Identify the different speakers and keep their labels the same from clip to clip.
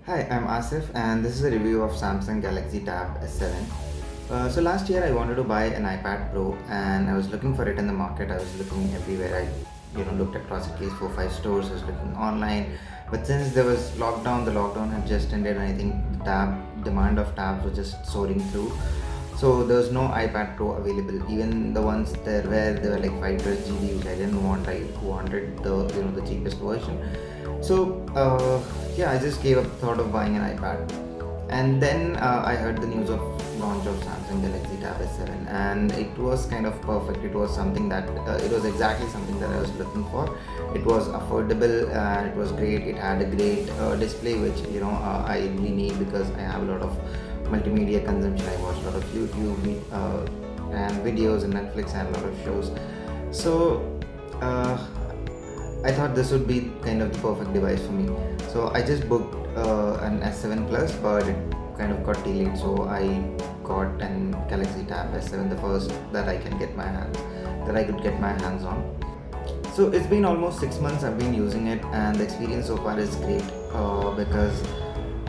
Speaker 1: Hi, I'm Asif, and this is a review of Samsung Galaxy Tab S7. So last year I wanted to buy an iPad Pro, and I was looking for it in the market. I was looking everywhere. I looked across at least 4 5 stores. I was looking online, but since there was lockdown, the lockdown had just ended, and I think the demand of tabs was just soaring through. So there was no iPad Pro available. Even the ones there were, they were like 5 GB, which I didn't want. I wanted the cheapest version. So yeah, I just gave up the thought of buying an iPad. And then I heard the news of launch of Samsung Galaxy Tab S7, and it was kind of perfect. It was something that it was exactly something that I was looking for. It was affordable and it was great. It had a great display, which I really need because I have a lot of multimedia consumption. I watch a lot of YouTube and videos and Netflix and a lot of shows. So uh, I thought this would be kind of the perfect device for me. So I just booked an S7 Plus, but it kind of got delayed. So I got an Galaxy Tab S7, the first that I could get my hands on. So it's been almost 6 months I've been using it, and the experience so far is great because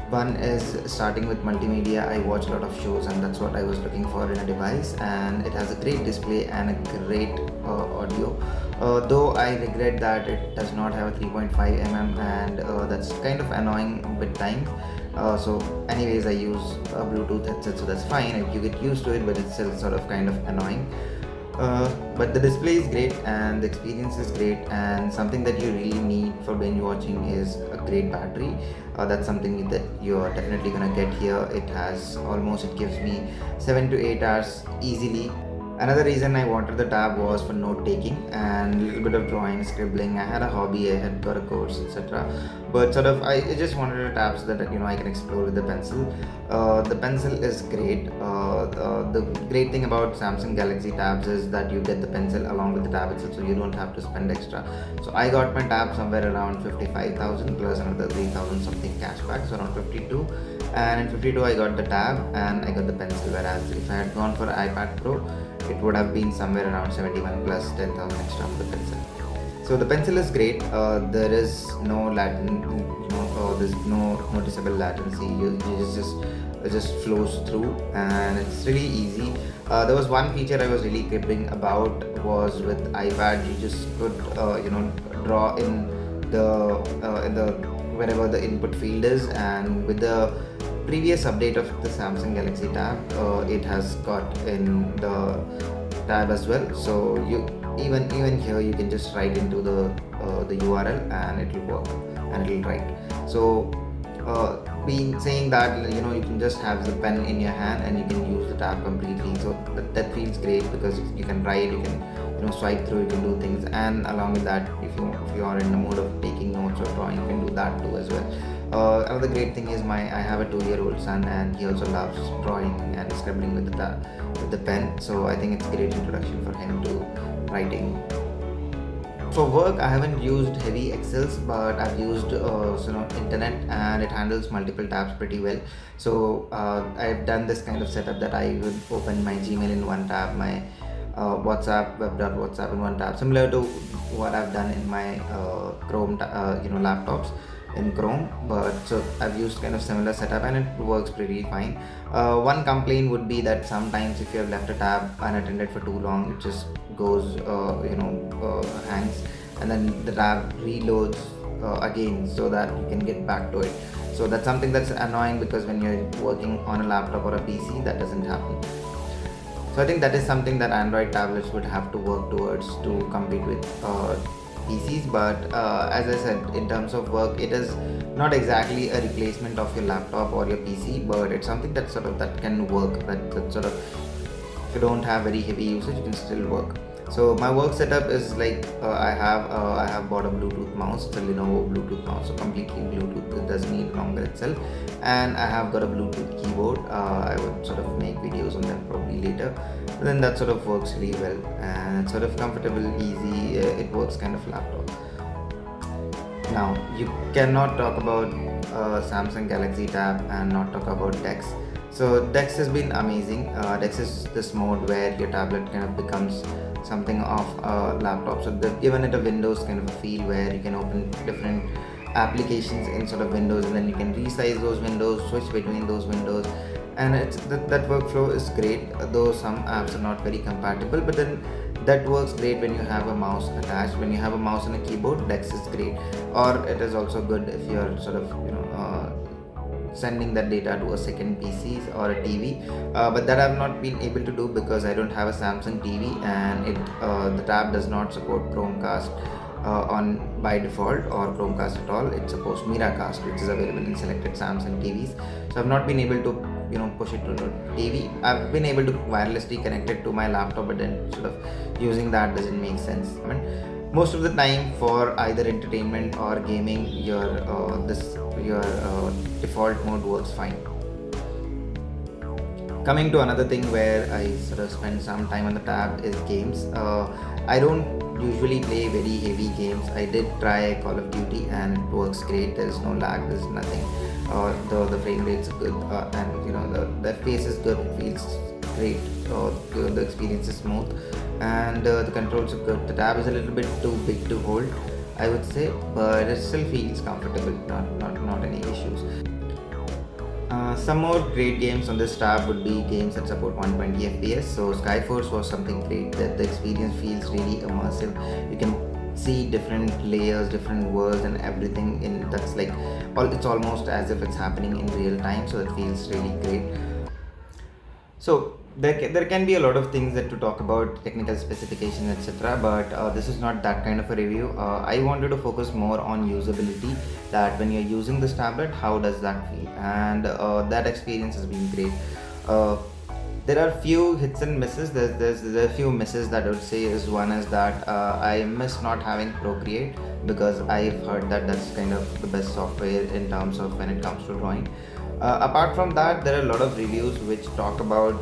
Speaker 1: one is starting with multimedia. I watch a lot of shows, and that's what I was looking for in a device. And it has a great display and a great audio. Though I regret that it does not have a 3.5 and that's kind of annoying with time. So, anyways, I use a Bluetooth headset, so that's fine. You get used to it, but it's still sort of kind of annoying. But the display is great and the experience is great, and something that you really need for binge watching is a great battery. That's something that you're definitely gonna get here. It gives me 7 to 8 hours easily. Another reason I wanted the tab was for note taking and a little bit of drawing, scribbling. I had a hobby, I had got a course, etc. But sort of, I just wanted a tab so that I can explore with the pencil. The pencil is great. The great thing about Samsung Galaxy tabs is that you get the pencil along with the tab itself, so you don't have to spend extra. So I got my tab somewhere around 55,000 plus another 3,000 something cashback, so around 52. And in 52 I got the tab and I got the pencil, whereas if I had gone for iPad Pro, it would have been somewhere around 71 plus 10,000 extra for the pencil. So the pencil is great. There is no there's no noticeable latency. It just flows through, and it's really easy. There was one feature I was really cribbing about was with iPad. You just could draw in the wherever the input field is, and with the previous update of the Samsung Galaxy Tab, it has got in the tab as well. So you even here you can just write into the URL and it will work and it will write. So being saying that you can just have the pen in your hand and you can use the tab completely. So that feels great because you can write, you can swipe through, you can do things, and along with that, if you are in the mode of taking notes or drawing, you can do that too as well. Another great thing is I have a 2-year-old son, and he also loves drawing and scribbling with the pen. So I think it's a great introduction for him to writing. For work, I haven't used heavy Excels, but I've used internet, and it handles multiple tabs pretty well. So I've done this kind of setup that I would open my Gmail in one tab, my WhatsApp, web.whatsapp in one tab, similar to what I've done in my laptops in Chrome. But so I've used kind of similar setup and it works pretty fine. One complaint would be that sometimes if you have left a tab unattended for too long, it just goes hangs, and then the tab reloads again so that you can get back to it. So that's something that's annoying because when you're working on a laptop or a PC, that doesn't happen. So I think that is something that Android tablets would have to work towards to compete with PCs. But as I said, in terms of work, it is not exactly a replacement of your laptop or your PC, but it's something that can work. That sort of, if you don't have very heavy usage, you can still work. So my work setup is like I have bought a Bluetooth mouse. It's a Lenovo Bluetooth mouse, so completely Bluetooth. It doesn't need dongle itself, and I have got a Bluetooth keyboard. I would sort of make videos on that probably later. But then that sort of works really well, and it's sort of comfortable, easy. It works kind of laptop. Now, you cannot talk about Samsung Galaxy Tab and not talk about Dex. So Dex has been amazing. Dex is this mode where your tablet kind of becomes something of a laptop. So they've given it a Windows kind of a feel where you can open different applications in sort of windows, and then you can resize those windows, switch between those windows, and that workflow is great, though some apps are not very compatible, but then that works great when you have a mouse attached. When you have a mouse and a keyboard, Dex is great. Or it is also good if you're sort of sending that data to a second PC or a TV. But that I've not been able to do because I don't have a Samsung TV, and the tab does not support Chromecast on by default, or Chromecast at all. It supports Miracast, which is available in selected Samsung TVs. So I've not been able to push it to the TV. I've been able to wirelessly connect it to my laptop, but then sort of using that doesn't make sense. I mean, most of the time for either entertainment or gaming, your default mode works fine. Coming to another thing where I sort of spend some time on the tab is games. I don't usually play very heavy games. I did try Call of Duty and it works great. There's no lag, there's nothing. The frame rates are good, and the FPS is good. It feels great. The experience is smooth, and the controls are good. The tab is a little bit too big to hold, I would say, but it still feels comfortable. Not any issues. Some more great games on this tab would be games that support 120 FPS. So Skyforce was something great. That the experience feels really immersive. You can see different layers, different worlds, and everything in that's like it's almost as if it's happening in real time. So it feels really great. So there can be a lot of things that to talk about, technical specifications, etc., but this is not that kind of a review. I wanted to focus more on usability, that when you're using this tablet, how does that feel, and that experience has been great. There are few hits and misses. There's a few misses that I would say is one is that I miss not having Procreate, because I've heard that that's kind of the best software in terms of when it comes to drawing. Apart from that, there are a lot of reviews which talk about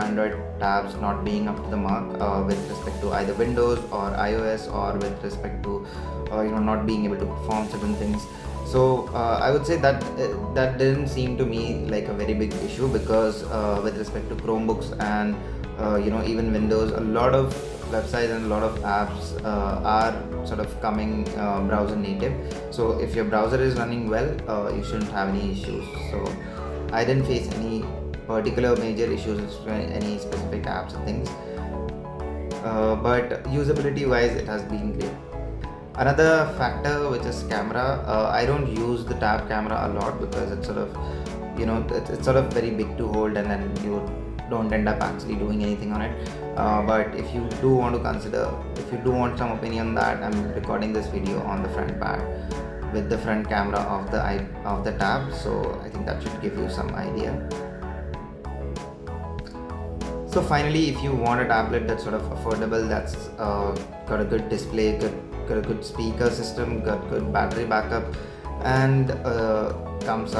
Speaker 1: Android tabs not being up to the mark with respect to either Windows or iOS, or with respect to not being able to perform certain things. So I would say that that didn't seem to me like a very big issue, because with respect to Chromebooks and even Windows, a lot of websites and a lot of apps are sort of coming browser native. So if your browser is running well, you shouldn't have any issues. So I didn't face any particular major issues with any specific apps and things. But usability wise, it has been great. Another factor, which is camera. I don't use the tab camera a lot because it's sort of it's sort of very big to hold, and then you don't end up actually doing anything on it. But if you do want some opinion on that, I'm recording this video on the front part with the front camera of the tab, so I think that should give you some idea. So finally, if you want a tablet that's sort of affordable, that's got a good display, got a good speaker system, got good battery backup, and comes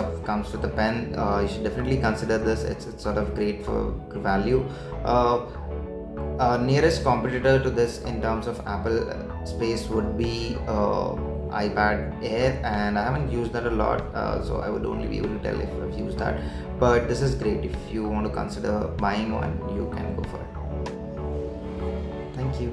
Speaker 1: with a pen, you should definitely consider this. It's sort of great for value. Nearest competitor to this in terms of Apple space would be iPad Air, and I haven't used that a lot, so I would only be able to tell if I've used that. But this is great. If you want to consider buying one, you can go for it. Thank you.